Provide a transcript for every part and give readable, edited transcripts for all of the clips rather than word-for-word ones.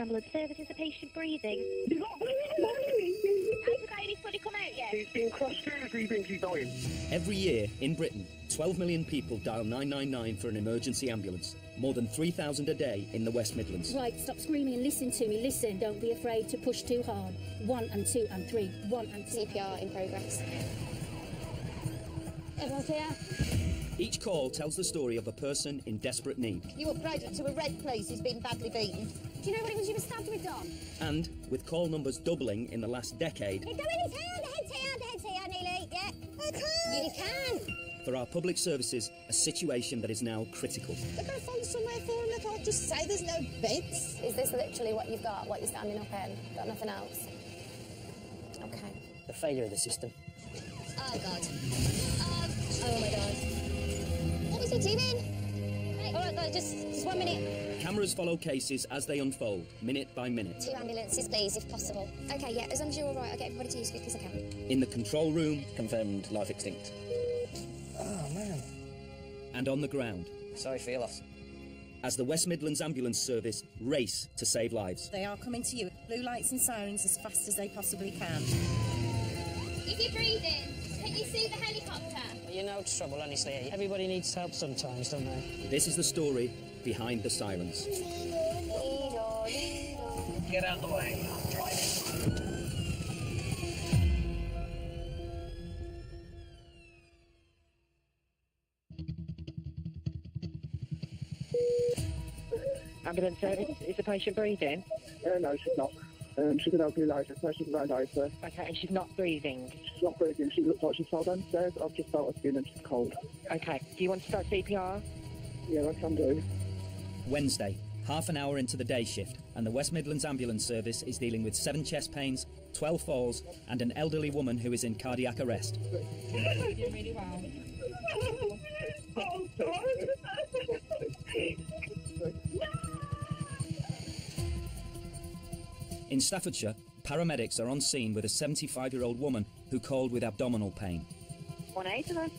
Ambulance Service. Is the patient breathing? He's not breathing! Has the guy fully come out yet? He's been crushed through, he thinks he's dying. Every year in Britain, 12 million people dial 999 for an emergency ambulance. More than 3,000 a day in the West Midlands. Right, stop screaming and listen to me. Listen, don't be afraid to push too hard. 1 and 2 and 3. 1 and 2. CPR in progress. Everyone's here? Each call tells the story of a person in desperate need. You upgraded to a red police who's been badly beaten. Do you know what it was you were stabbed with, Dom? And, with call numbers doubling in the last decade... It's going his hand! The head's here, nearly, yeah. I can't! You can! For our public services, a situation that is now critical. They're going to find somewhere for him. They can't just say there's no beds. Is this literally what you've got, what you're standing up in? Got nothing else? Okay. The failure of the system. Oh, God. Oh, my God. What was he doing? All right, guys, just 1 minute. Cameras follow cases as they unfold, minute by minute. 2 ambulances, please, if possible. Okay, yeah, as long as you're all right, I'll get everybody to you as quick as I can. In the control room... Confirmed life extinct. Oh, man. And on the ground. Sorry for your loss. As the West Midlands Ambulance Service race to save lives. They are coming to you. Blue lights and sirens as fast as they possibly can. Is he breathing? Can you see the helicopter? You're no trouble, honestly. Everybody needs help sometimes, don't they? This is the story behind the sirens. Get out of the way. Ambulance Service. Is the patient breathing? No, she's not. She's an elderly lady, so she's around over. Okay, and she's not breathing? She's not breathing. She looks like she fell downstairs. I've just felt her skin and she's cold. Okay, do you want to start CPR? Yeah, I can do. Wednesday, half an hour into the day shift, and the West Midlands Ambulance Service is dealing with 7 chest pains, 12 falls, and an elderly woman who is in cardiac arrest. Oh, sorry. In Staffordshire, paramedics are on scene with a 75-year-old woman who called with abdominal pain. 1-8,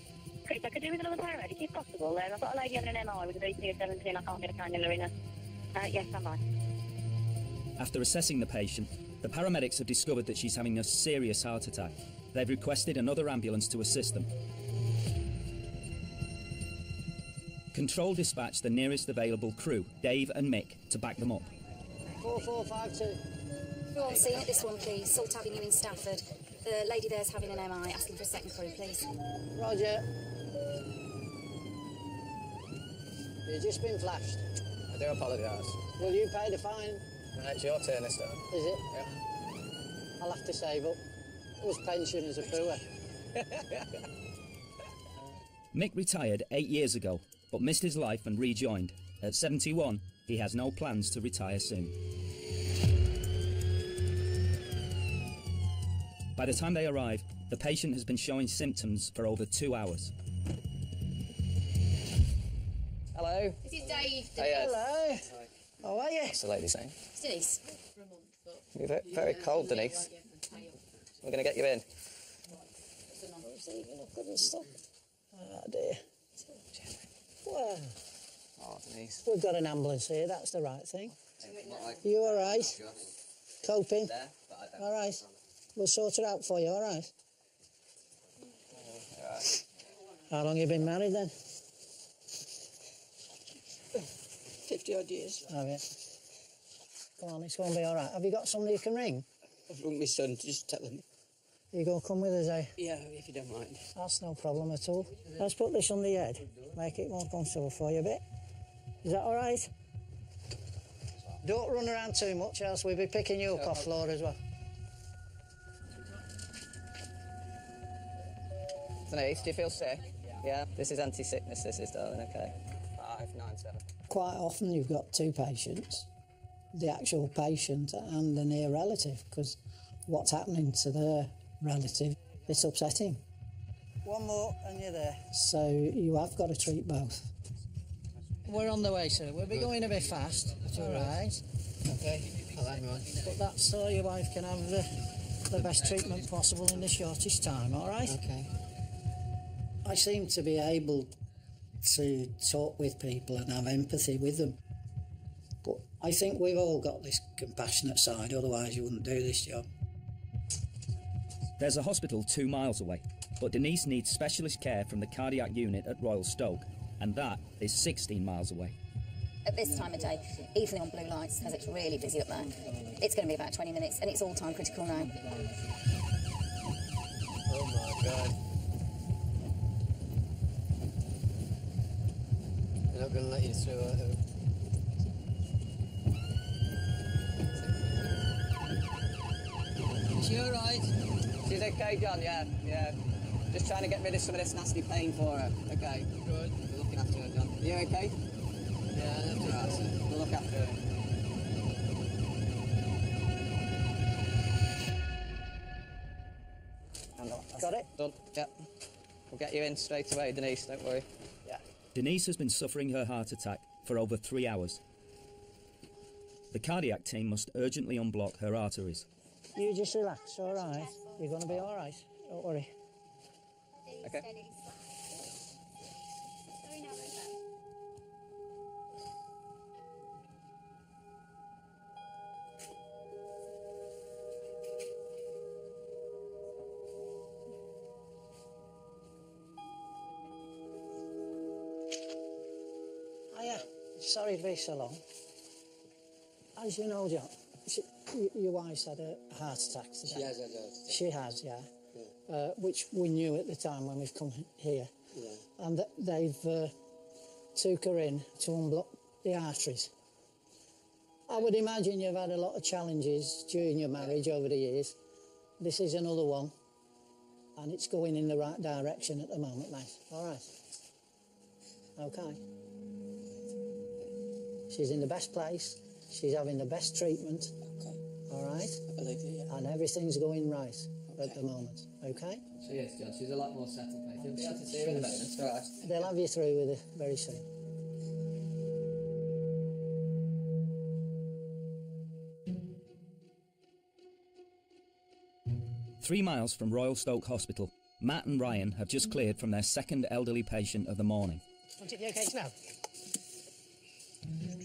Chris, I could do with another paramedic if possible. I've got a lady on an MI with a BP of 17. I can't get a cannula in her. Yes, I'm fine. After assessing the patient, the paramedics have discovered that she's having a serious heart attack. They've requested another ambulance to assist them. Control dispatched the nearest available crew, Dave and Mick, to back them up. 4452. Go on scene at this one, please. Salt Avenue in Stafford. The lady there's having an MI, asking for a second crew, please. Roger. You've just been flashed. I do apologise. Will you pay the fine? It's your turn this time. Is it? Yeah. I'll have to save up. It was pension as a pooer. Mick retired 8 years ago, but missed his life and rejoined. At 71, he has no plans to retire soon. By the time they arrive, the patient has been showing symptoms for over 2 hours. Hello. This is Dave. Hello. How are you? What's the lady saying? It's Denise. You're very cold, Denise. We're going to get you in. Oh, dear. Well, Oh, Denise. we've got an ambulance here. That's the right thing. You all right? Coping? All right. We'll sort it out for you, all right? How long you been married then? 50-odd years. Have you? Come on, it's going to be all right. Have you got somebody you can ring? I've rung my son to just tell him. You going to come with us, eh? Yeah, if you don't mind. That's no problem at all. Let's put this on the head. Make it more comfortable for you a bit. Is that all right? Don't run around too much, else we'll be picking you up off floor as well. Denise, do you feel sick? Yeah. This is anti-sickness, this is, darling, okay. 597. Quite often you've got two patients, the actual patient and the near relative, because what's happening to their relative, it's upsetting. One more and you're there. So you have got to treat both. We're on the way, sir. We'll be going a bit fast. That's all right. Okay, I'll hang on. But that's so your wife can have the best treatment possible in the shortest time, all right? Okay. I seem to be able to talk with people and have empathy with them. But I think we've all got this compassionate side, otherwise you wouldn't do this job. There's a hospital 2 miles away, but Denise needs specialist care from the cardiac unit at Royal Stoke, and that is 16 miles away. At this time of day, even on blue lights, as it's really busy up there, it's going to be about 20 minutes, and it's all time critical now. Oh my God. They're not going to let you through, are they? Is she alright? She's okay, John, yeah. Just trying to get rid of some of this nasty pain for her. Okay. Good. We're looking after her, John. Are you okay? Yeah, that's Right, we'll look after her. Got it? Done. Yep. We'll get you in straight away, Denise, don't worry. Yeah. Denise has been suffering her heart attack for over 3 hours. The cardiac team must urgently unblock her arteries. You just relax, all right? You're going to be all right. Don't worry. Okay. Hiya. Sorry to be so long. As you know, John, your wife's had a heart attack today. She has had a heart attack. She has, yeah. Which we knew at the time when we've come here. Yeah. And they've took her in to unblock the arteries. I would imagine you've had a lot of challenges during your marriage over the years. This is another one, and it's going in the right direction at the moment, mate. All right. Okay. She's in the best place. She's having the best treatment. Okay. All right. I believe you, yeah. And everything's going right at the moment. Okay. She is, John. She's a lot more settled, mate. You'll be able to see her in a moment. Right. They'll have you through with it very soon. Three miles from Royal Stoke Hospital, Matt and Ryan have just cleared from their second elderly patient of the morning. Want to take the okay now?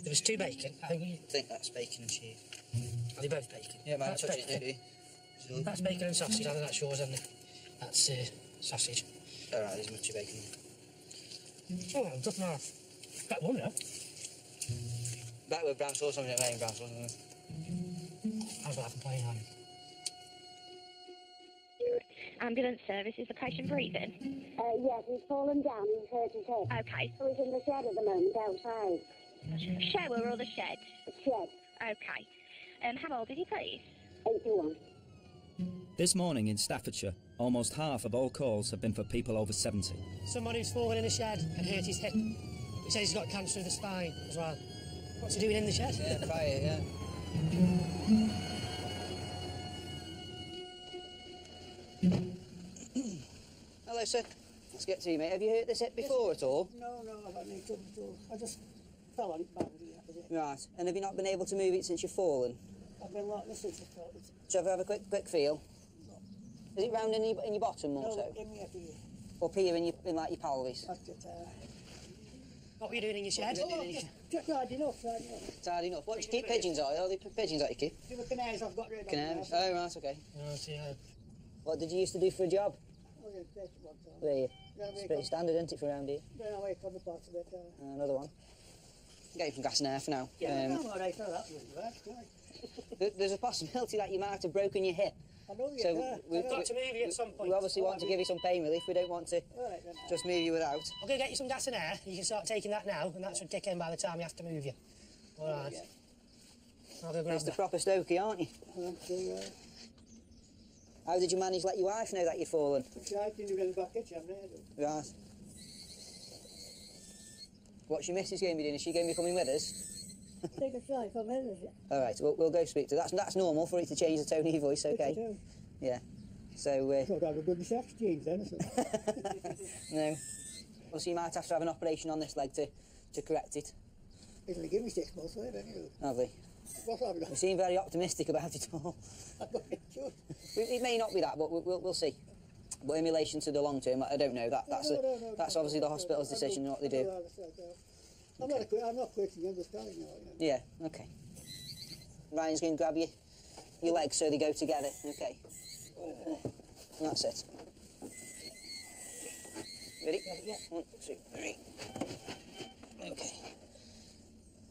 There was 2 bacon. I think that's bacon and cheese. Are they both bacon? Yeah, mate, That's touch it, bacon. do you? That's bacon and sausage, and that's yours, and that's sausage. All right, there's much bacon. Oh, I'm dropping off. That one, though. That with brown sauce on it, mate, brown sauce on it. I was laughing playing on. Ambulance service, is the patient breathing? Yes, he's fallen down and hurt his head. Okay. So he's in the shed at the moment, outside. Shower or the shed? The shed. Okay. How old is he, please? 81. This morning in Staffordshire, almost half of all calls have been for people over 70. Someone who's fallen in the shed and hurt his head. He says he's got cancer of the spine as well. What's he doing in the shed? Yeah, try it, yeah. Hello, sir. Let's get to you, mate. Have you hurt this hip before at all? No, I've had any trouble at all. I just fell on it badly. Right. And have you not been able to move it since you've fallen? I've been like this since I fell. So have a quick feel? Is it round in your bottom more so? In my here. Up here in like your pelvis? That's it. What were you doing in your shed? Just hard enough. It's hard enough. What, do you keep pigeons, are they pigeons that you keep? The canaries I've got rid of. Canaries? Oh, right, okay. Oh, yeah. What did you used to do for a job? Oh, yeah, that's one time. Were you? It's pretty standard, isn't it, for around here? Then I wake on the part of it. Another one. Get you some gas and air for now. Yeah, I'm all right for that. There's a possibility that you might have to broken your hip. I know you. So we've got to move you at some point. We obviously want to give you some pain relief. We don't want to just move you without. I'll go get you some gas and air. You can start taking that now, and that should kick in by the time you have to move you. All right. I'll go grab It's the proper Stokey, aren't you? How did you manage to let your wife know that you'd fallen? Right. What's your missus going to be doing? Is she going to be coming with us? Take a try for me. All right, we'll go speak to her. That's normal for it to change the tone of your voice, okay? Yeah. So. I've got a good sex genes then. No. Well, so you might have to have an operation on this leg to correct it. It'll give me 6 months later, anyway. Have they? You seem very optimistic about it all. It may not be that, but we'll see. But in relation to the long term, I don't know. That's obviously the hospital's decision and what they do. I'm not quitting, I'm just telling you. Yeah, okay. Ryan's going to grab your legs so they go together. Okay. That's it. Ready? Yeah. 1, 2, 3. Okay.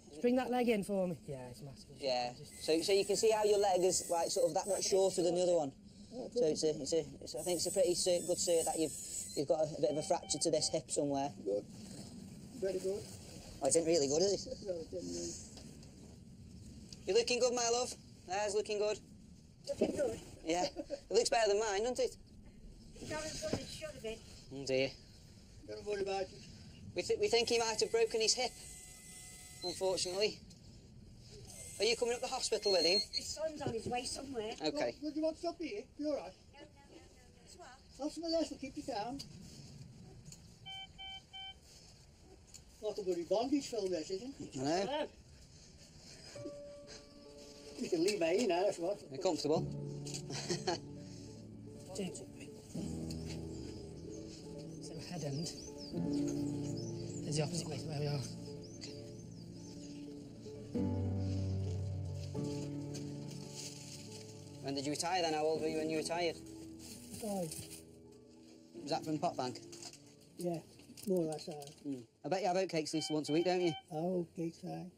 Just bring that leg in for me. Yeah, it's massive. Yeah. So you can see how your leg is like sort of that much shorter than the other one. So I think it's a pretty good cert that you've got a bit of a fracture to this hip somewhere. Good. Very good. Oh, it isn't really good, is it? No, it didn't. You're looking good, my love. That's looking good. Looking good. Yeah. It looks better than mine, doesn't it? It's not as good as it should have been. Oh dear. Don't worry about it. We think he might have broken his hip, unfortunately. Are you coming up the hospital with him? His son's on his way somewhere. Okay. Well, do you want to stop here? You all right? No. Have some of this, will keep you calm. Not a bloody bondage film, this, isn't it? I know. You can leave me in now if you want. You're comfortable? So head end is the opposite way to where we are. When did you retire then? How old were you when you retired? 5. Was that from Pot Bank? Yeah, more or less. I bet you have oatcakes at least once a week, don't you? Oh, cakes, aye.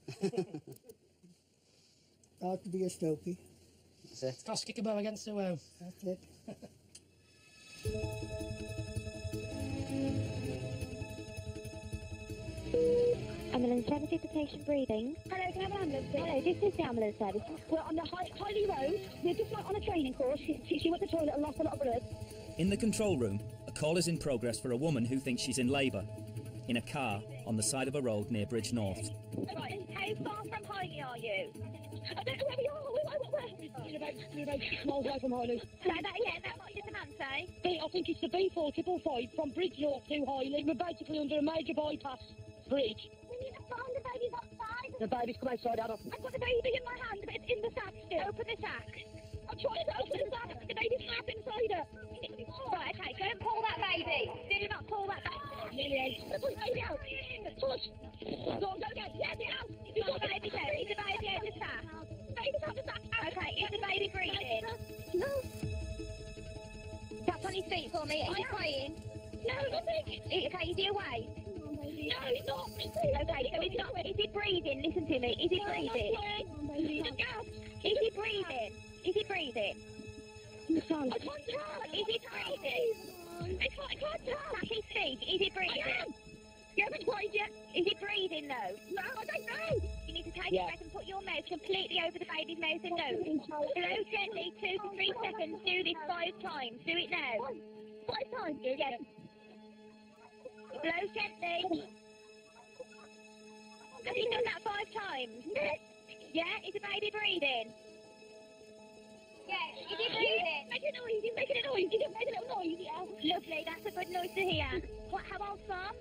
Hard to be a stokey. That's it. Cross kick a bow against the wall. That's it. Ambulance service, is the patient breathing? Hello, can I have an ambulance, please? Hello, this is the ambulance service. We're on the Highly Road. We're just like on a training course. She went to the toilet and lost a lot of blood. In the control room, a call is in progress for a woman who thinks she's in labour, in a car on the side of a road near Bridge North. Right, how far from Highly are you? I don't know where we are. We're about 6 miles away from Highly. What did the man say? I think it's the B4555 from Bridge North to Highly. We're basically under a major bypass bridge. We need to find the baby's outside. The baby's come outside, Adam. I've got the baby in my hand, but it's in the sack still. Open the sack. I'm trying to open the sack. The baby's trapped inside her. Right, okay, don't pull that baby. Do not pull that baby. Push the baby out. Push. Go, get it out. You've got the baby out. Is the baby out the sack? Baby's out the sack. Okay, is the baby breathing? No. Tap on his feet for me. Is he crying? No, nothing. Okay, is he awake? No, he's not. Okay, so he's not. Is he breathing? Listen to me. Is he breathing? Is he breathing? Is he breathing? I can't tell. Is he breathing? I can't tell. Tap his feet. Is he breathing? You haven't tried yet. Is he breathing though? No, I don't know. You need to take a breath and put your mouth completely over the baby's mouth and nose. Blow gently 2 to 3 seconds. Do this 5 times. Do it now. 5 times? Yes. Blow gently. Have you done that 5 times? Yeah? Is the baby breathing? Yeah, is he breathing? Make a noise, he's making a noise. He's making a little noise, yeah. Lovely, that's a good noise to hear. How old's Mum?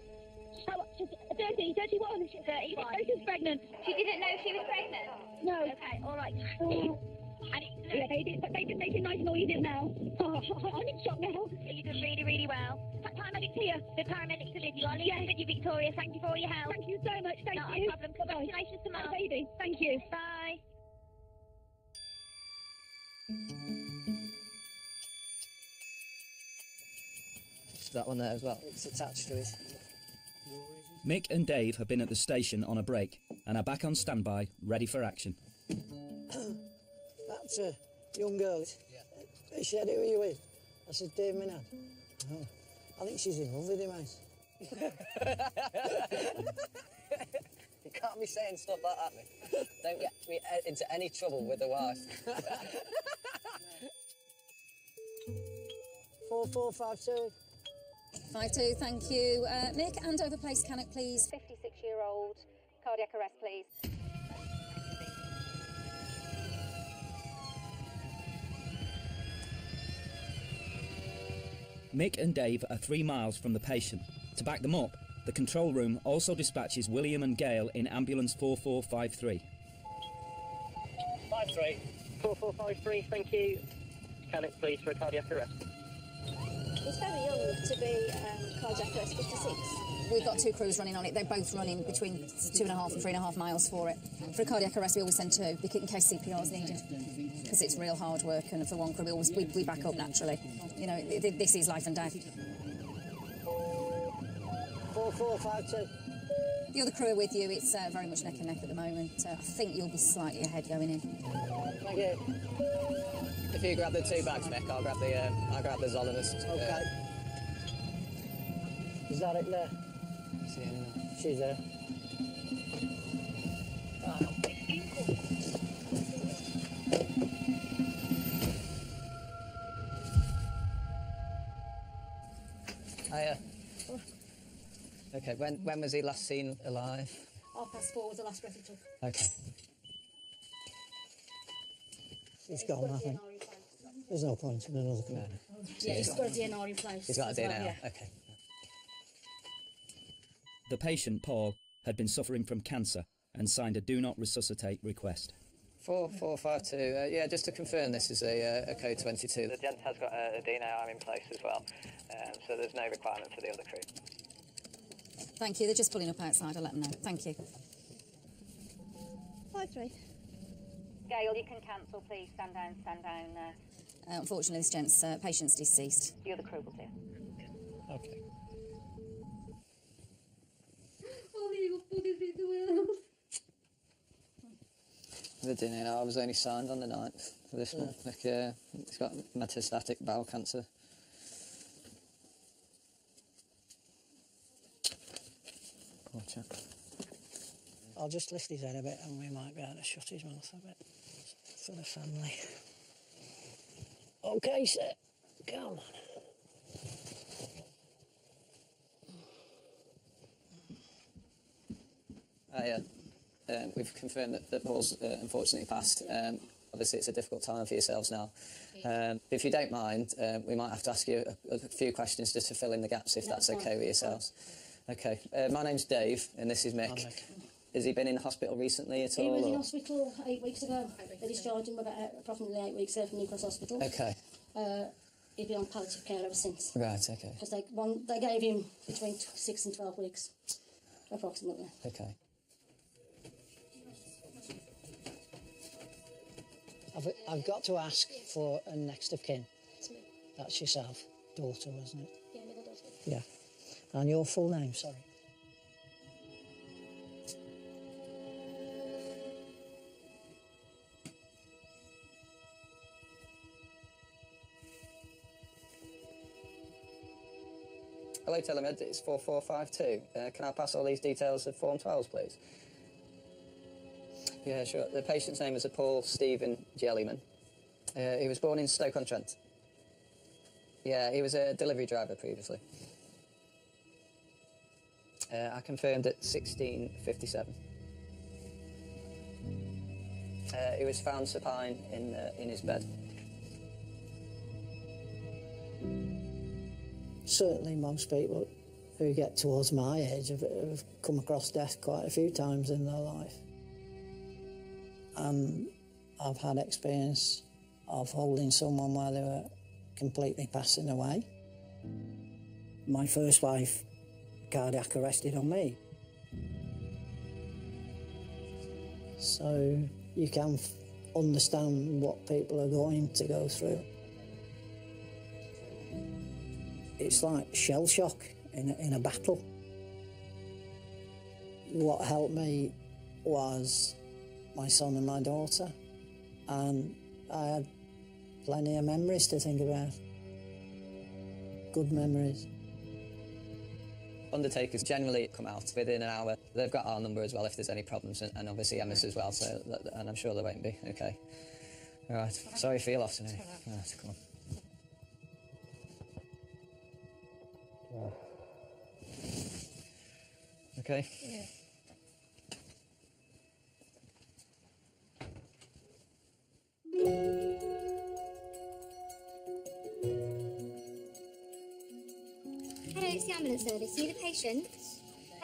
30, 31. 31. She's pregnant. She didn't know she was pregnant? No. Okay, alright. They did make a nice noises now. I'm in shock now. You did really, really well. Paramedics here. The paramedics are with you. I'll leave you with you, Victoria. Thank you for all your help. Thank you so much. Thank you. Not a problem. Congratulations to Mum. Baby. Thank you. Bye. That one there as well. It's attached to it. Mick and Dave have been at the station on a break and are back on standby, ready for action. That's a young girl. Yeah. She said, who are you with? I said, Dave Minad. Oh, I think she's in love with him, mate. You can't be saying stuff like that, mate. Don't get me into any trouble with the wife. 4452. 52, thank you. Mick, Andover Place, Cannock, please. 56-year-old, cardiac arrest, please. Mick and Dave are 3 miles from the patient. To back them up, the control room also dispatches William and Gail in ambulance 4453. 53. 4453, thank you. Cannock, please, for a cardiac arrest. It's very young to be cardiac arrest 56. We've got 2 crews running on it. They're both running between 2.5 and 3.5 miles for it. For a cardiac arrest, we always send 2 in case CPR is needed, because it's real hard work. And for one crew, we back up naturally. You know, this is life and death. 4452. The other crew are with you. It's very much neck and neck at the moment. I think you'll be slightly ahead going in. Thank you. If you grab the 2 bags, Mick, I'll grab the Zolivus. Okay. Is that it there? She's there. Hiya. Okay, when was he last seen alive? 4:30 was the last breath he took. Okay. He's gone, I think. There's no point in another crew. Yeah, he's got a DNR in place. He's got a DNR, yeah. okay. The patient, Paul, had been suffering from cancer and signed a do not resuscitate request. 4452, yeah, just to confirm this is a code 22. The gent has got a DNR in place as well, so there's no requirement for the other crew. Thank you. They're just pulling up outside. I'll let them know. Thank you. 53. Gail, you can cancel, please. Stand down, stand down. Unfortunately, this patient's deceased. The other crew will do. Okay. The DNR was only signed on the 9th for this one. Like, he's got metastatic bowel cancer. Gotcha. I'll just lift his head a bit and we might be able to shut his mouth a bit for the family. Okay, sir. Come on. We've confirmed that Paul's unfortunately passed. Obviously, it's a difficult time for yourselves now. If you don't mind, we might have to ask you a few questions just to fill in the gaps, if that's okay with yourselves. Okay. My name's Dave, and this is Mick. Has he been in hospital recently at all? He was in hospital 8 weeks ago. They discharged him about approximately 8 weeks from New Cross Hospital. Okay. He's been on palliative care ever since. Right, okay. Because they gave him between 6 and 12 weeks, approximately. Okay. I've got to ask for a next of kin. That's yourself, daughter, wasn't it? Yeah, middle daughter. Yeah. And your full name, sorry. Hello, Telemed, it's 4452. Can I pass all these details of Form 12s, please? Yeah, sure. The patient's name is Paul Stephen Jellyman. He was born in Stoke-on-Trent. Yeah, he was a delivery driver previously. I confirmed at 16:57. He was found supine in his bed. Certainly most people who get towards my age have come across death quite a few times in their life. And I've had experience of holding someone while they were completely passing away. My first wife cardiac arrested on me. So you can understand what people are going to go through. It's like shell shock in a battle. What helped me was my son and my daughter, and I had plenty of memories to think about. Good memories. Undertakers generally come out within an hour. They've got our number as well if there's any problems, and obviously Emma's as well, so and I'm sure there won't be. Okay. All right. Sorry for your loss, anyway. Right, come on. Okay. Yeah. Hello, it's the ambulance service. Are you the patient?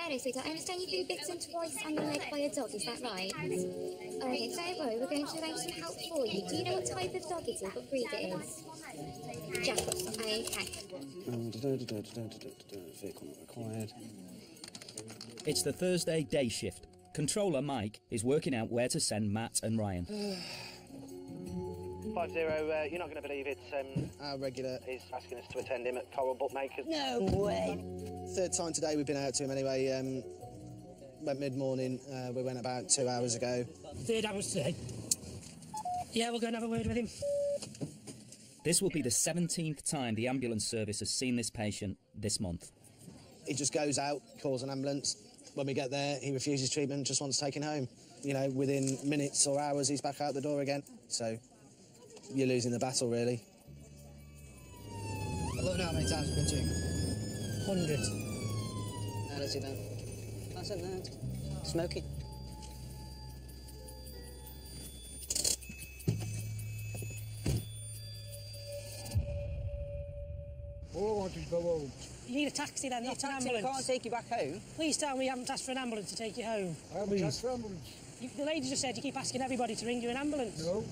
Hello, sweetheart. I understand you've been bitten twice on the leg by a dog, is that right? Okay, don't worry, we're going to arrange some help for you. Do you know what type of dog it is, what breed it is? Jackals, okay. Vehicle not required. It's the Thursday day shift. Controller Mike is working out where to send Matt and Ryan. 50, you're not going to believe it. Our regular is asking us to attend him at Coral Bookmakers. No way. Third time today we've been out to him anyway. Went mid-morning. We went about 2 hours ago. Third hours today. Yeah, we'll go and have a word with him. This will be the 17th time the ambulance service has seen this patient this month. He just goes out, calls an ambulance. When we get there, he refuses treatment, just wants taken home. You know, within minutes or hours, he's back out the door again. So you're losing the battle, really. I love how many times we've been to him. Hundreds. How does he know? That's it now. Smoking. All I want is go home. You need a taxi then, not an taxi, ambulance. we can't take you back home. Please tell me you haven't asked for an ambulance to take you home. I haven't asked for an ambulance. The lady just said you keep asking everybody to ring you an ambulance. No.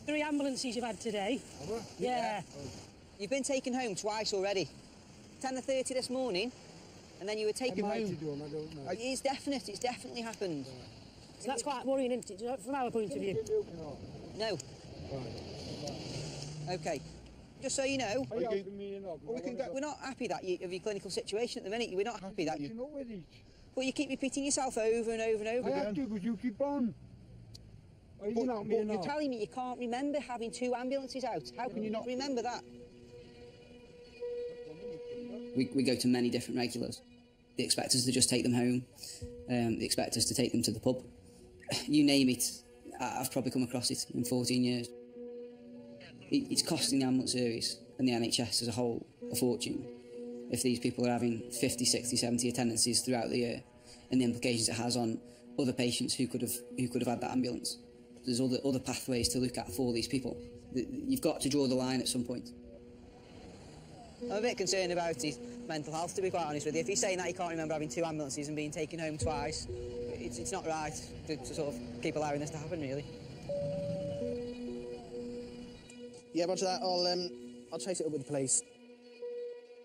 3 ambulances you've had today. Have I? Yeah. You've been taken home twice already. 10:30 this morning, and then you were taken home. I don't know. It's definitely happened. So that's quite worrying, isn't it, from our point of view? No. Okay. Just so you know, we're not happy that of your clinical situation at the minute. We're not happy that you. But you keep repeating yourself over and over and over again. I have to, because you keep on. But you're telling me you can't remember having 2 ambulances out. How can you not remember that? We go to many different regulars. They expect us to just take them home. They expect us to take them to the pub. You name it, I've probably come across it in 14 years. It's costing the ambulance service and the NHS as a whole a fortune if these people are having 50, 60, 70 attendances throughout the year, and the implications it has on other patients who could have had that ambulance. There's other pathways to look at for these people. You've got to draw the line at some point. I'm a bit concerned about his mental health, to be quite honest with you. If he's saying that he can't remember having 2 ambulances and being taken home twice, it's not right to sort of keep allowing this to happen, really. Yeah, roger that. I'll chase it up with the police.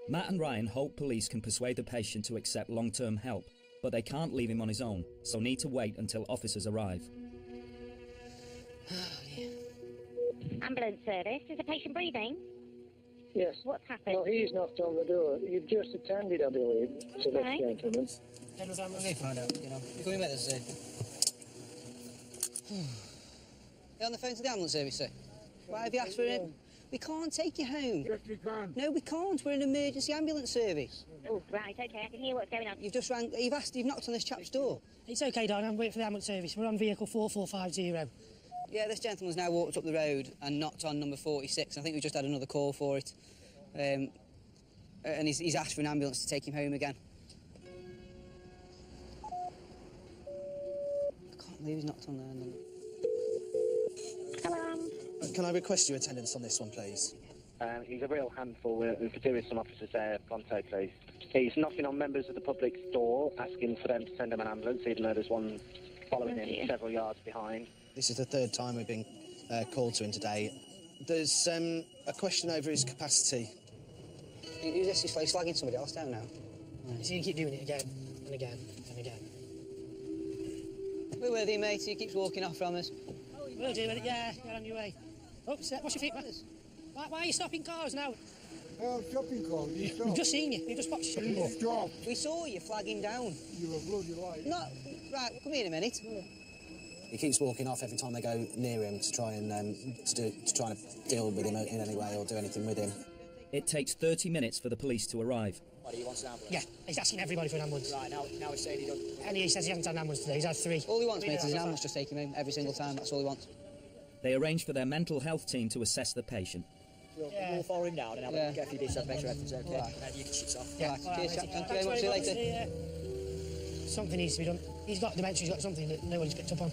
Matt and Ryan hope police can persuade the patient to accept long-term help, but they can't leave him on his own, so need to wait until officers arrive. Ambulance service. Is the patient breathing? Yes. What's happened? Well, he's knocked on the door. You've just attended, I believe, to this gentleman. Find out, you know. You're coming with us, sir? You're on the phone to the ambulance service, sir? Why have you asked for it? We can't take you home. Yes, we can. No, we can't. We're an emergency ambulance service. Oh, right, okay, I can hear what's going on. You've just rang, you've knocked on this chap's door. It's okay, darling, I'm waiting for the ambulance service. We're on vehicle 4450. Yeah, this gentleman's now walked up the road and knocked on number 46. I think we just had another call for it. And he's asked for an ambulance to take him home again. I can't believe he's knocked on there. Hello. Can I request your attendance on this one, please? He's a real handful. We could do with some officers there, pronto, please. He's knocking on members of the public's door, asking for them to send him an ambulance, even though there's one following him several yards behind. This is the 3rd time we've been called to him today. There's a question over his capacity. Who's this? He's slagging somebody else down now. So you keep doing it again and again and again. We're with you, mate. He keeps walking off from us. We'll do it, yeah. You're on your way. Oh, what's your feet, man? Why are you stopping cars now? I'm stopping cars. We've just seen you. We've just watched you. Stop. We saw you flagging down. You're a bloody liar. No, right, come here in a minute. He keeps walking off every time they go near him to try and try and deal with him in any way or do anything with him. It takes 30 minutes for the police to arrive. What, he wants an ambulance? Yeah, he's asking everybody for an ambulance. Right, now he's saying he doesn't. And he says he hasn't had an ambulance today. He's had 3. All he wants, mate, is an ambulance just take him home every single time. That's all he wants. They arrange for their mental health team to assess the patient. We'll follow him down and have a get a few details, make sure everything's okay. Right. And then you can shit off. Yeah. Cheers, chap. Thank you very much. See you later. Something needs to be done. He's got dementia. He's got something that nobody's picked up on.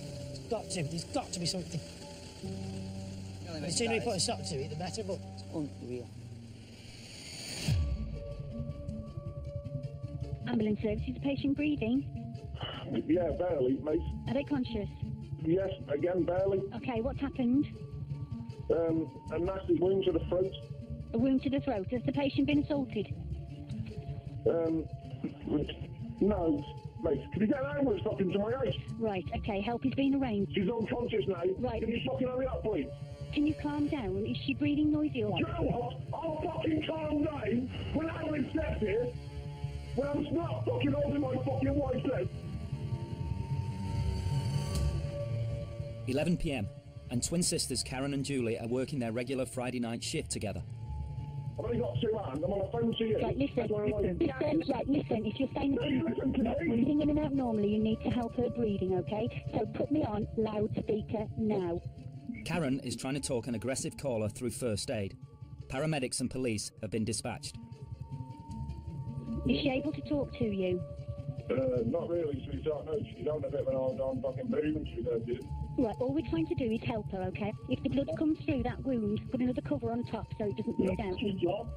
There's got to be something. The sooner we put a stop to it, the better, but... It's unreal. Ambulance Service. Is the patient breathing? Yeah, barely, mate. Are they conscious? Yes, again, barely. Okay, what's happened? A nasty wound to the throat. A wound to the throat. Has the patient been assaulted? No, mate. Can you get an ambulance fucking to my house? Right, okay, help is being arranged. She's unconscious now. Right. Can you fucking hurry up, please? Can you calm down? Is she breathing noisy or You know what? I'll fucking calm down when ambulance gets here. When I'm not fucking holding my fucking wife's leg. 11 p.m, and twin sisters Karen and Julie are working their regular Friday night shift together. I've only got 2 hands. I'm on the phone to you. Right, listen, if you're saying breathing in and out normally, you need to help her breathing, okay? So put me on loudspeaker now. Karen is trying to talk an aggressive caller through first aid. Paramedics and police have been dispatched. Is she able to talk to you? Not really, sweetheart. No, she's having a bit of an all-down fucking boom, she does, yeah. Right, all we're trying to do is help her, okay? If the blood comes through that wound, put another cover on top so it doesn't bleed out.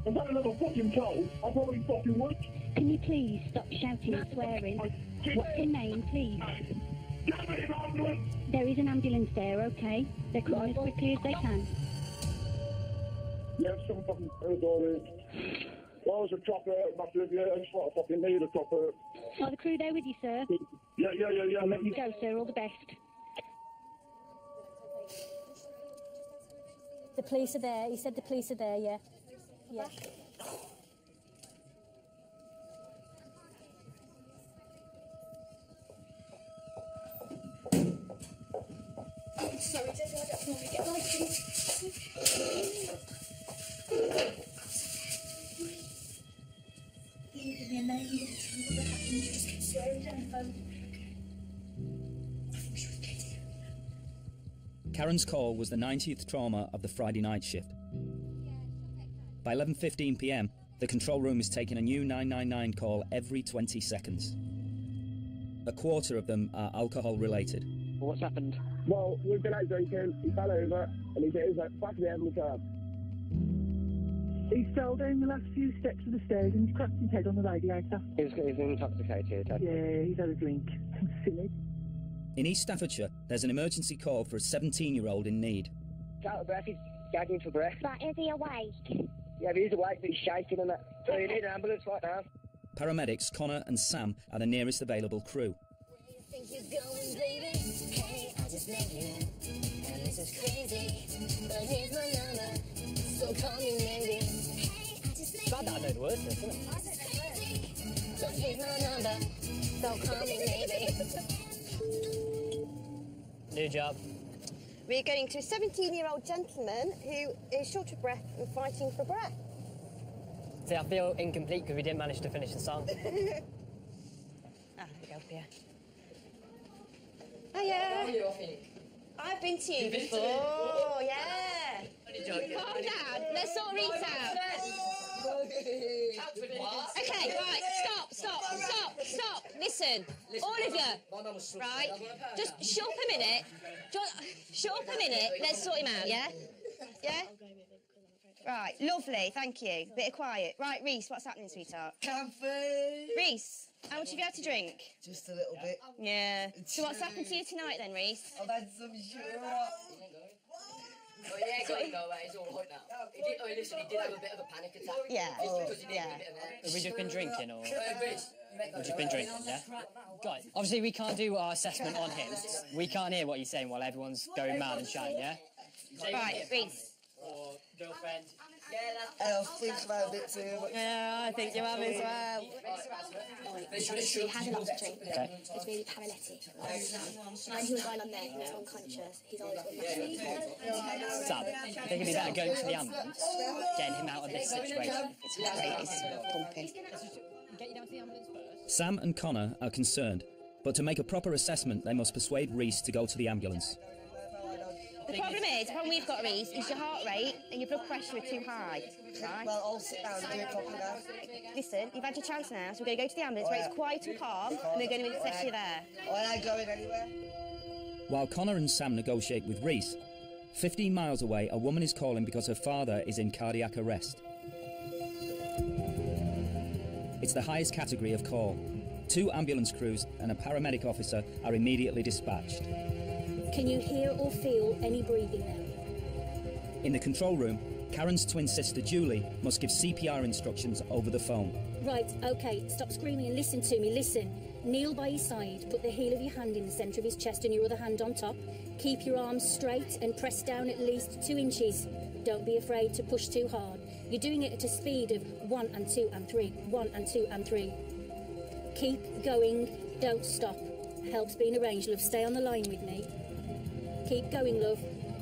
I've had another fucking cold. I probably fucking would. Can you please stop shouting and swearing? What's your name, please? There is an ambulance there, okay? They're coming as quickly as they can. Yeah, some fucking daughter. Well, there's a chopper, massive, yeah, I just want to fucking need a chopper. Are the crew there with you, sir? Yeah. I'll let you go, sir. All the best. The police are there. He said the police are there, yeah. Yeah. I'm sorry, Debbie, I don't normally get like this. You give me a name, you tell me what happened, you just keep swearing down the phone. Karen's call was the 90th trauma of the Friday night shift. By 11:15 p.m, the control room is taking a new 999 call every 20 seconds. A quarter of them are alcohol-related. Well, what's happened? Well, we've been out drinking, he fell over, and he hit his back of the head on the curb. He fell down the last few steps of the stairs and he's cracked his head on the radiator. He's intoxicated. Yeah, he's had a drink. Silly. In East Staffordshire, there's an emergency call for a 17-year-old in need. He's out of breath, he's gagging for breath. But is he awake? Yeah, he's awake, but he's shaking and that. So you need an ambulance right now. Paramedics Connor and Sam are the nearest available crew. Where you think you're going, baby? Hey, I just met you, and this is crazy. But here's my number, so call me maybe. Hey, I just met Glad that I know the words to this, isn't it? So here's my number, so call me maybe. New job. We're going to a 17-year-old gentleman who is short of breath and fighting for breath. See, I feel incomplete because we didn't manage to finish the song. There we go, Pierre. Hiya. I've been to you before, yeah. Calm down. Let's sort Reese out. Okay, right, stop. Listen, all of you, right? Just shut up a minute. Let's sort him out, yeah? Yeah? Right, lovely, thank you. Bit of quiet. Right, Reese, what's happening, sweetheart? Cafe! Reese, how much have you had to drink? Just a little bit. Yeah. So what's happened to you tonight then, Reese? I've had some sugar. Oh, yeah, got to go away. It's all right now. He did have a bit of a panic attack. Yeah. Because he did a bit of air. Have we just been drinking or? We've just been drinking, yeah? Guys, obviously we can't do our assessment on him. We can't hear what he's saying while everyone's going mad and shouting, yeah? Right, Reese. Or girlfriend. I think about a bit too much. Yeah, I think you have as well. He had a lot to drink. Okay. He's really paralytic. And he was lying on there, he was unconscious. He's always got Sam, I think it'd be better going to the ambulance, getting him out of this situation. It's pumping. Get you down to the ambulance first. Sam and Connor are concerned, but to make a proper assessment, they must persuade Reese to go to the ambulance. The problem we've got, Reese, is your heart rate and your blood pressure are too high. Right? Well, I'll sit down and do it properly now. Listen, you've had your chance now, so we're going to go to the ambulance where it's quiet and calm, and we're going to assess you there. I ain't going anywhere. While Connor and Sam negotiate with Reese, 15 miles away, a woman is calling because her father is in cardiac arrest. It's the highest category of call. 2 ambulance crews and a paramedic officer are immediately dispatched. Can you hear or feel any breathing now? In the control room, Karen's twin sister Julie must give CPR instructions over the phone. Right, okay, stop screaming and listen to me, listen. Kneel by his side, put the heel of your hand in the centre of his chest and your other hand on top. Keep your arms straight and press down at least 2 inches. Don't be afraid to push too hard. You're doing it at a speed of 1 and 2 and 3, 1 and 2 and 3. Keep going, don't stop. Help's been arranged, love, stay on the line with me. Keep going, love.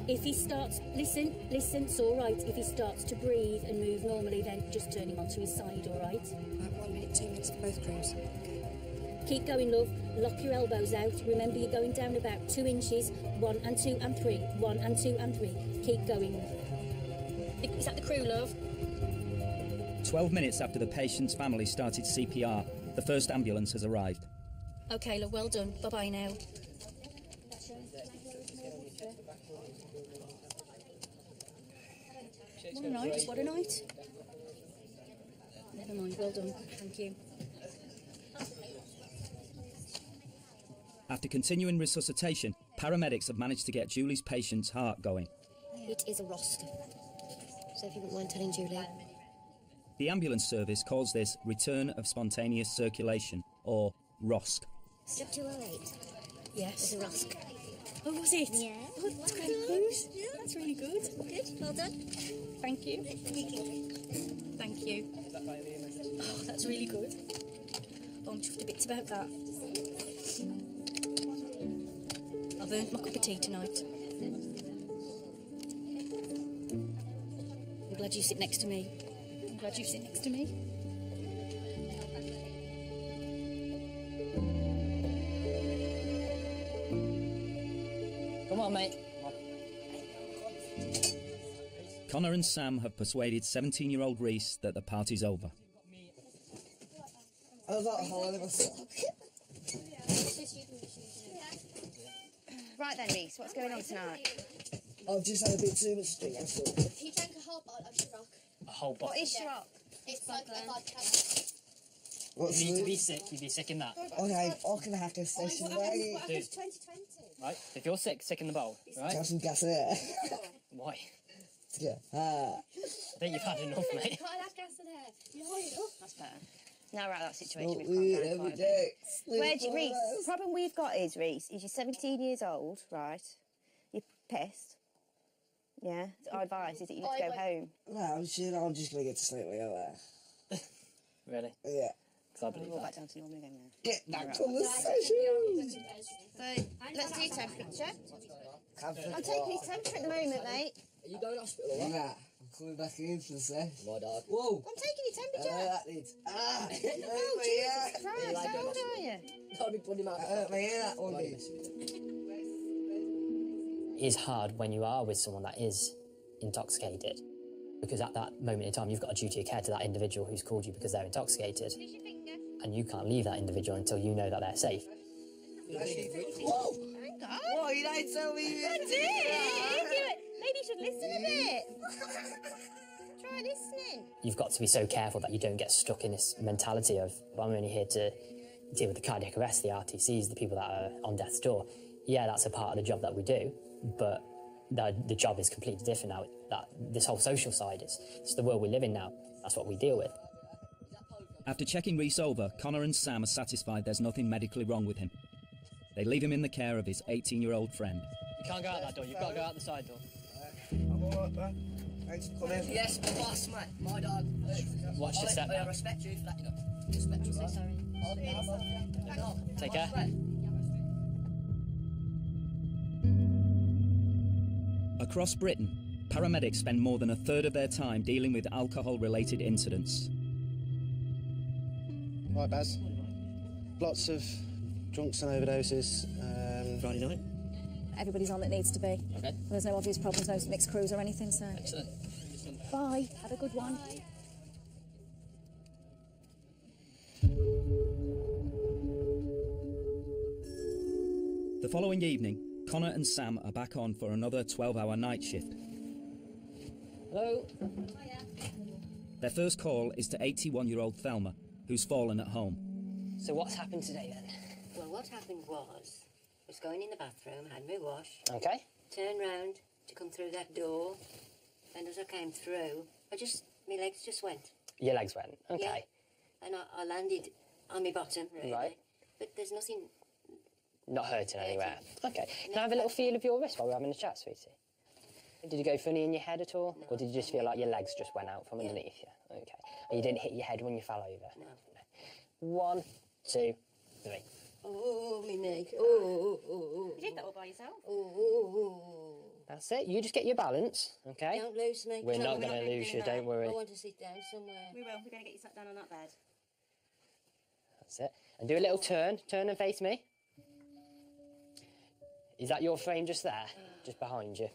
If he starts, listen, it's all right. If he starts to breathe and move normally, then just turn him onto his side, all right? 1 minute, 2 minutes for both crews. Keep going, love. Lock your elbows out. Remember, you're going down about 2 inches. 1 and 2 and 3. 1 and 2 and 3. Keep going. Is that the crew, love? 12 minutes after the patient's family started CPR, the first ambulance has arrived. Okay, love, well done. Bye-bye now. What a night, what a night. Never mind, well done. Thank you. After continuing resuscitation, paramedics have managed to get Julie's patient's heart going. It is a roster. So if you wouldn't mind telling Julie. The ambulance service calls this return of spontaneous circulation, or ROSC. Step 208. Yes. It's a ROSC. Oh, was it? Yeah. Oh, that's great news. Yeah, that's really good. Good, well done. Thank you. Thank you. Oh, that's really good. Oh, I'm chuffed to bits about that. I've earned my cup of tea tonight. I'm glad you sit next to me. I'm glad you sit next to me. Come on, mate. Connor and Sam have persuaded 17-year-old Reese that the party's over. I was out of holiday myself. Right then, Reese, what's going on tonight? I've just had a bit too much to drink, that's all. You drank a whole bottle of Ciroc. A whole bottle? What is Ciroc? It's like a vodka. What's You need the- to be sick. You'd be sick in that. Okay, I can hack a station, right? Dude, right? If you're sick in the bowl, right? Have some gas in it. Why? Yeah. I think you've had enough, mate. Can't have gas in here. You're high enough. That's better. Now we're out of that situation. Smoke We've weed calmed down every quite a day. bit. Where do you, Reese, the problem we've got is, Reese, is you're 17 years old, right? You're pissed. Yeah? Our advice is that you need to go home. No, I'm sure I'm just going to get to sleep when you're there. Really? Yeah. Because I believe We'll that. back down to normal again now. Get that conversation. So, let's do temperature. I'm taking his temperature at the moment, mate. Are you going to hospital? Nah, I'm coming back in for the session. My dad. Whoa. I'm taking your temperature. That needs. Ah! Oh, Jesus Christ, how old are you? I'll be putting him out. Hurt my ear, that one did. It is hard when you are with someone that is intoxicated, because at that moment in time you've got a duty of care to that individual who's called you because they're intoxicated, and you can't leave that individual until you know that they're safe. Whoa! Hang on. Whoa, you don't tell me. I did. Maybe you should listen a bit. Try listening. You've got to be so careful that you don't get stuck in this mentality of, well, I'm only here to deal with the cardiac arrest, the RTCs, the people that are on death's door. Yeah, that's a part of the job that we do, but the job is completely different now. That this whole social side is, it's the world we live in now. That's what we deal with. After checking Reese over, Connor and Sam are satisfied there's nothing medically wrong with him. They leave him in the care of his 18-year-old friend. You can't go out that door. You've got to go out the side door. I'm alright, man. Thanks for coming. Yes, my boss, mate. My dog. Watch your step, I man. respect you for that, you know. Respect you, right? Hang on. Take care. Across Britain, paramedics spend more than a third of their time dealing with alcohol-related incidents. Right, Baz. Lots of drunks and overdoses. Friday night. Everybody's on that needs to be. Okay. There's no obvious problems, no mixed crews or anything, so... Excellent. Bye. Have a good one. The following evening, Connor and Sam are back on for another 12-hour night shift. Hello. Their first call is to 81-year-old Thelma, who's fallen at home. So what's happened today then? Well, what happened was going in the bathroom, had my wash. Okay. Turned round to come through that door, and as I came through, my legs just went. Your legs went. Okay. Yeah. And I landed on my bottom, really. Right. But there's nothing. Not hurting anywhere. Okay. Can I have a little feel of your wrist while we're having a chat, sweetie? Did you go funny in your head at all? No. Or did you just feel like your legs just went out from underneath you? Okay. And you didn't hit your head when you fell over? No. 1, 2, 3. Oh, my neck. Oh. You did that all by yourself? Oh. That's it. You just get your balance, okay? Don't lose me. We're not going to lose you, don't worry. I want to sit down somewhere. We will. We're going to get you sat down on that bed. That's it. And do a little turn. Turn and face me. Is that your frame just there? Just behind you?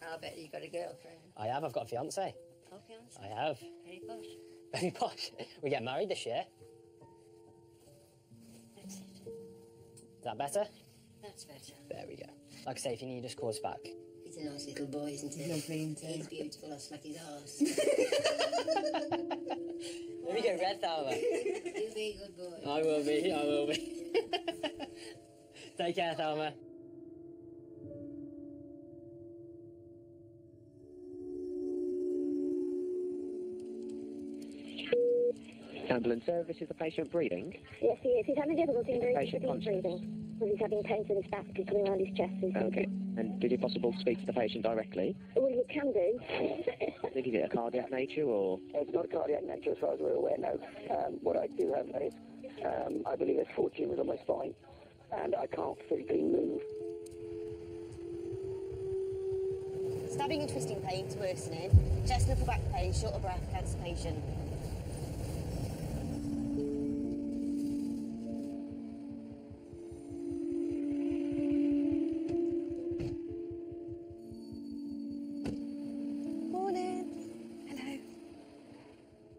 I bet you got a girlfriend. I have. I've got a fiancé. Oh, fiancé? I have. Very posh. Very posh. We get married this year. That's it. Is that better? That's better. There we go. Like I say, if you need us, call us back. He's a nice little boy, isn't he? He's beautiful. I'll smack his arse. Let me go red, Thelma. You'll be a good boy. I will be. Take care, Thelma. Ambulance service, is the patient breathing? Yes, he is. He's having difficulty in breathing. Patient conscious. Well, he's having pains in his back, he's coming around his chest. Okay. And is it possible to speak to the patient directly? Well, you can do. I think, is it a cardiac nature or? It's not a cardiac nature as far as we're aware, no. What I do have is, I believe there's 4 tumours on my spine, and I can't physically move. Stabbing and twisting pains worsening. Chest and upper back pain, short of breath, cancer patient.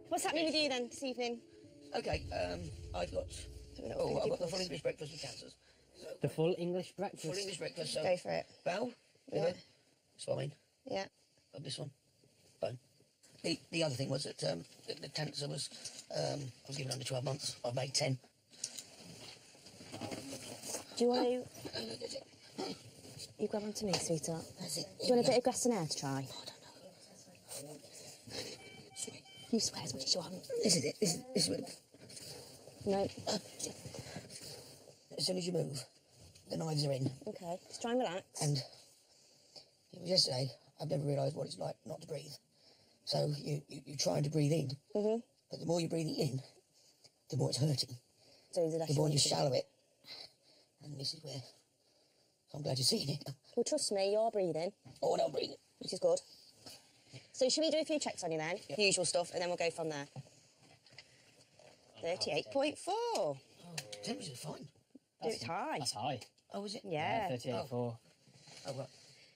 What's happening with you then this evening? Okay, I've got the full English breakfast with cancers. So, the full English breakfast? Full English breakfast, so... Go for it. Bowel, liver, spine. Yeah. Of this one, bone. The other thing was that the cancer was, I was given under 12 months. I've made 10. Do you want to... You grab onto me, sweetheart. That's it. Do you want a bit of grass and air to try? You swear as much as you want. This is it. This is it. No. As soon as you move, the knives are in. Okay, just try and relax. And it was yesterday, I've never realised what it's like not to breathe. So you're trying to breathe in, but the more you're breathing in, the more it's hurting. So the more you shallow it. And this is where I'm glad you're seeing it. Well, trust me, you're breathing. Oh, and I'm breathing. Which is good. So should we do a few checks on you then? Yep. The usual stuff, and then we'll go from there. 38.4. Oh, temperature's fine. It's high. That's high. Oh, is it? Yeah. 38.4. Oh, right.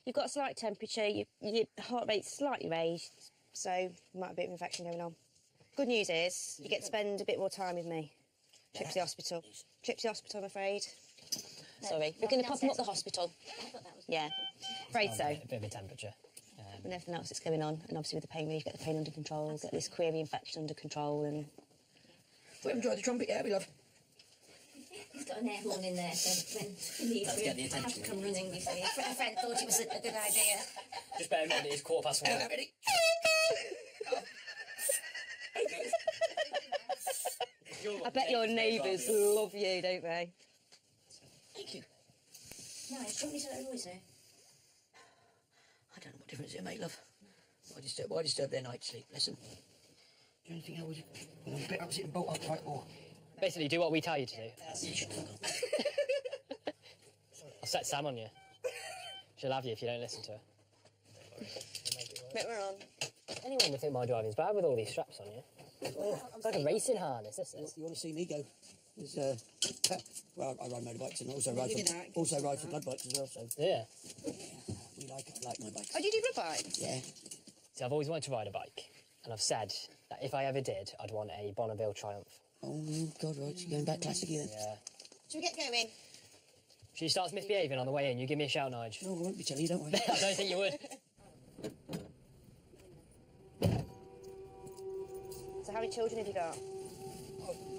You've got a slight temperature, your heart rate's slightly raised, so you might have a bit of infection going on. Good news is, you get to spend a bit more time with me. Trip to the hospital. Trip to the hospital, I'm afraid. Sorry. We're going to pop him up the hospital. Yeah. Afraid so. A bit of a temperature. And everything else that's going on, and obviously with the pain relief, get the pain under control, get this query infection under control, and... We haven't tried the trumpet yet, we love. He's got an air horn in there, so when he needs Let's get the to have to attention. come running, you see. A friend thought it was a good idea. Just bear in mind it is 1:15. Ready? I bet your neighbours love you, don't they? Thank you. No, it's not so noisy. I don't know what difference it made, love. Why disturb their night's sleep? Listen. Do anything else? You want to pick up, sit and bolt up, right? Or... Basically, do what we tell you to do. I'll set Sam on you. She'll have you if you don't listen to her. But we're on. Anyone would think my driving's bad with all these straps on you. It's like a racing harness, this is. You want to see me go? Well, I ride motorbikes and also ride for blood bikes as well. So yeah, we like my bikes. Oh, do you do blood bikes? Yeah. See, I've always wanted to ride a bike, and I've said that if I ever did, I'd want a Bonneville Triumph. Oh God, right, you're going back classic then. Yeah. Should we get going? If she starts misbehaving on the way in, you give me a shout, Nige. No, I won't be telling you, don't worry. I don't think you would. So how many children have you got?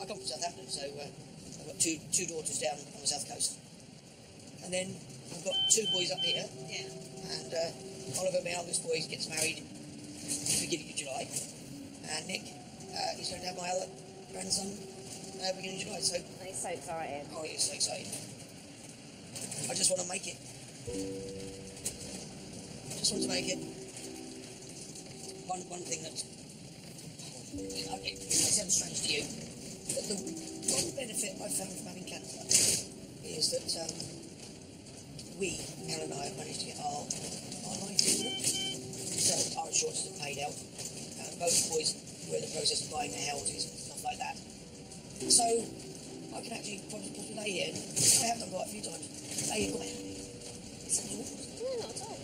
I come from Southampton, so I've got two daughters down on the south coast. And then I've got two boys up here. Yeah. And Oliver, my eldest boy, gets married in the beginning of July. And Nick, he's going to have my other grandson beginning of July. So he's so excited. Oh, he's so excited. I just want to make it. Just want to make it. One thing that it may sound strange to you, but the one benefit I've found from having cancer is that we, Elle and I, have managed to get our life in order. So our insurances are paid out. Both boys were in the process of buying their houses and stuff like that. So I can actually possibly lay here. I have done quite a few times. Lay here quite happy. It sounds awful. No, not at all.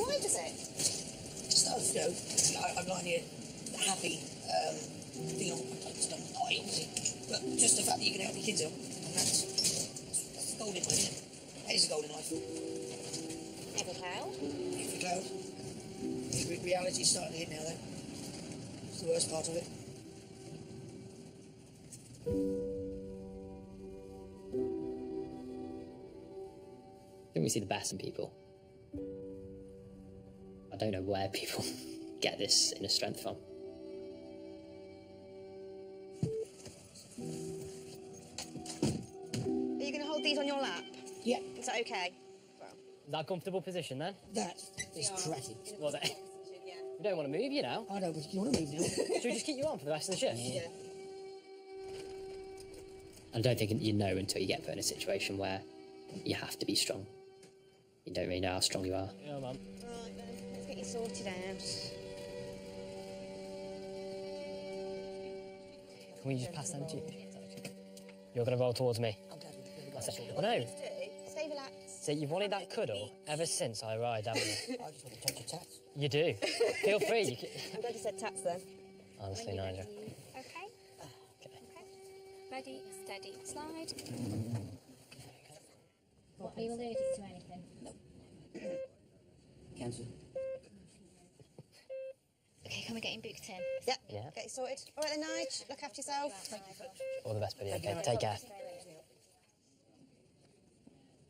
Why does it? Just, you know, I'm lying here happy. Being I just don't die, obviously. But just the fact that you can help your kids out, and that's the golden life, isn't it? That is the golden life. Every cloud? Every cloud. Reality's starting to hit now, though. It's the worst part of it. I think we see the best in people. I don't know where people get this inner strength from. Are you going to hold these on your lap? Yeah. Is that okay? Is that a comfortable position then? That is cracking. Was it? You don't want to move, you know. I know, but you want to move now. Should we just keep you on for the rest of the shift? Yeah. I don't think you know until you get put in a situation where you have to be strong. You don't really know how strong you are. Yeah, Mum. Right, then. Let's get you sorted out. Can we just pass them to you? You're going to roll towards me. Oh, no. Stay relaxed. So you've wanted that cuddle ever since I arrived, haven't you? I just want to touch your tats. You do. Feel free. You can... I'm glad you said tats then. Honestly, Nigel. Okay. Okay. Ready, steady, slide. What, are you allergic to anything? No. Cancer. Okay, can we get him booked in? Yep. Yeah. Get you sorted. All right then, Nige. Look after yourself. All the best, buddy. Okay, take care.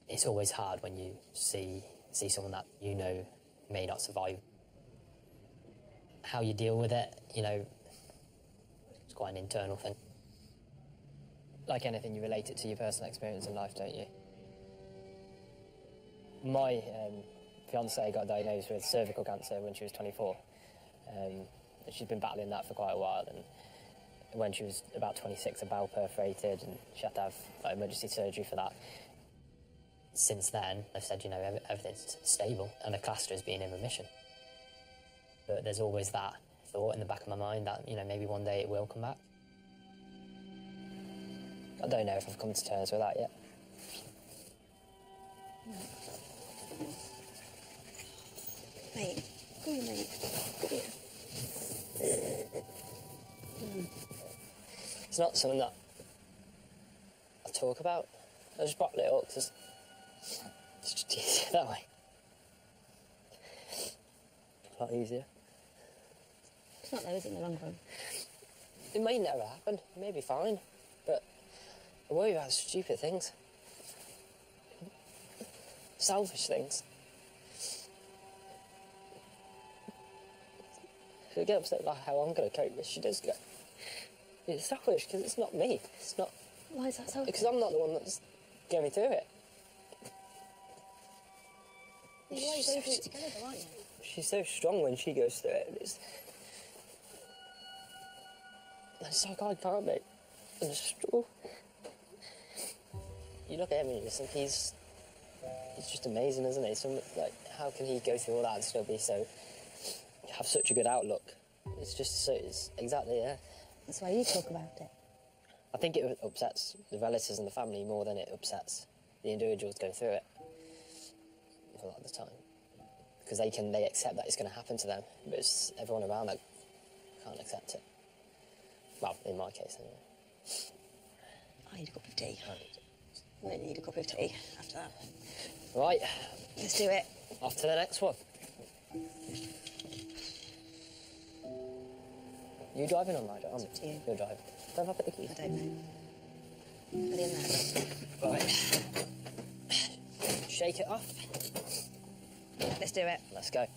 It's always hard when you see someone that you know may not survive. How you deal with it, you know, it's quite an internal thing. Like anything, you relate it to your personal experience in life, don't you? My fiancée got diagnosed with cervical cancer when she was 24. She's been battling that for quite a while, and when she was about 26, her bowel perforated, and she had to have emergency surgery for that. Since then, I've said, you know, everything's stable, and the cluster has been in remission. But there's always that thought in the back of my mind that, you know, maybe one day it will come back. I don't know if I've come to terms with that yet. Mate, come here, mate. Come here. It's not something that I talk about. I just bottle it up because it's just easier that way. A lot easier. It's not though, is it, in the long run? It may never happen. It may be fine. But I worry about stupid things. Selfish things. She'll get upset about how I'm going to cope, but she does go. It's selfish because it's not me. It's not. Why is that selfish? Because I'm not the one that's going through it. You're always going through it together, though, aren't you? She's so strong when she goes through it. It's like I can't be. I'm just strong. You look at him and you listen, he's just amazing, isn't he? So, like, how can he go through all that and still be so, have such a good outlook? It's just so, it's exactly, yeah. That's why you talk about it. I think it upsets the relatives and the family more than it upsets the individuals going through it a lot of the time. Because they accept that it's going to happen to them, but it's everyone around that can't accept it. Well, in my case, anyway. I need a cup of tea. I might need a cup of tea after that. Right. Let's do it. Off to the next one. You driving or am I driving? It's up to you. You're driving. Don't I put the keys? I don't know. Put it in there. Right. Shake it off. Let's do it. Let's go.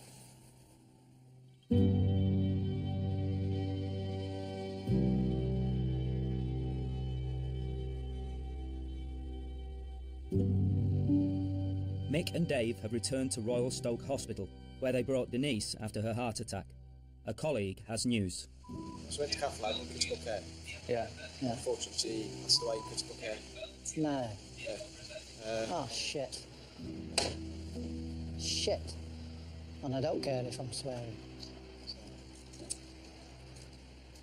Mick and Dave have returned to Royal Stoke Hospital, where they brought Denise after her heart attack. A colleague has news. So went to cath lab with critical care. Yeah. Unfortunately, she passed away in critical care. No. Yeah. Oh, shit. Shit. And I don't care if I'm swearing.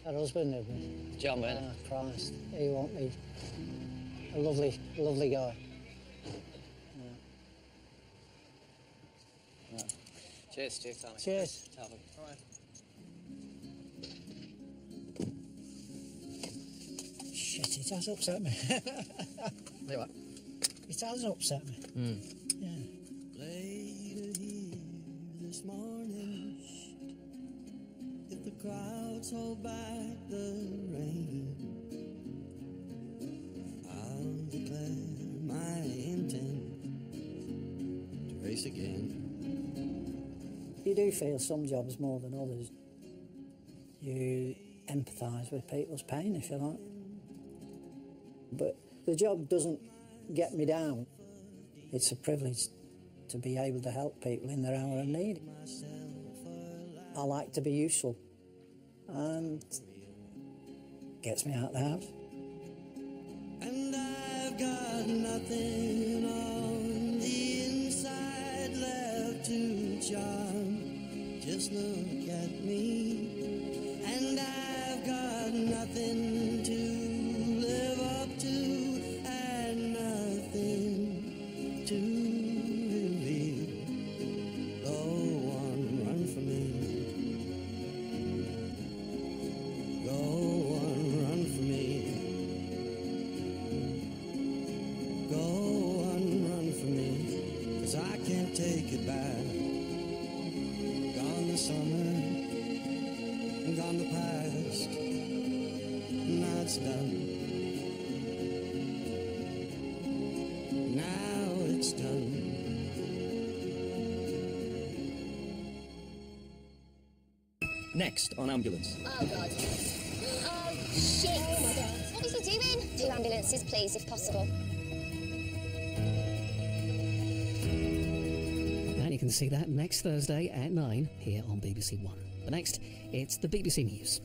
Her husband of me. John, man. Oh, Christ. He won't be. A lovely, lovely guy. Cheers, Tommy. Cheers. Shit, it has upset me. Do what? It has upset me. Yeah. Later here this morning, if the crowds hold back the rain, I'll declare my intent to race again. You do feel some jobs more than others. You empathise with people's pain, if you like. But the job doesn't get me down. It's a privilege to be able to help people in their hour of need. I like to be useful, and gets me out of the house. And I've got nothing on the inside left to charm. Just look at me, and I've got nothing to live up to, and nothing to reveal. Go on, run for me. Go on, run for me. Go on, run for me, 'cause I can't take it back. Gone the summer, and gone the past, now it's done. Now it's done. Next on Ambulance. Oh, God. Oh, shit. Oh, my God. What is he doing? 2 ambulances, please, if possible. And you can see that next Thursday at 9 here on BBC One. But next, it's the BBC News.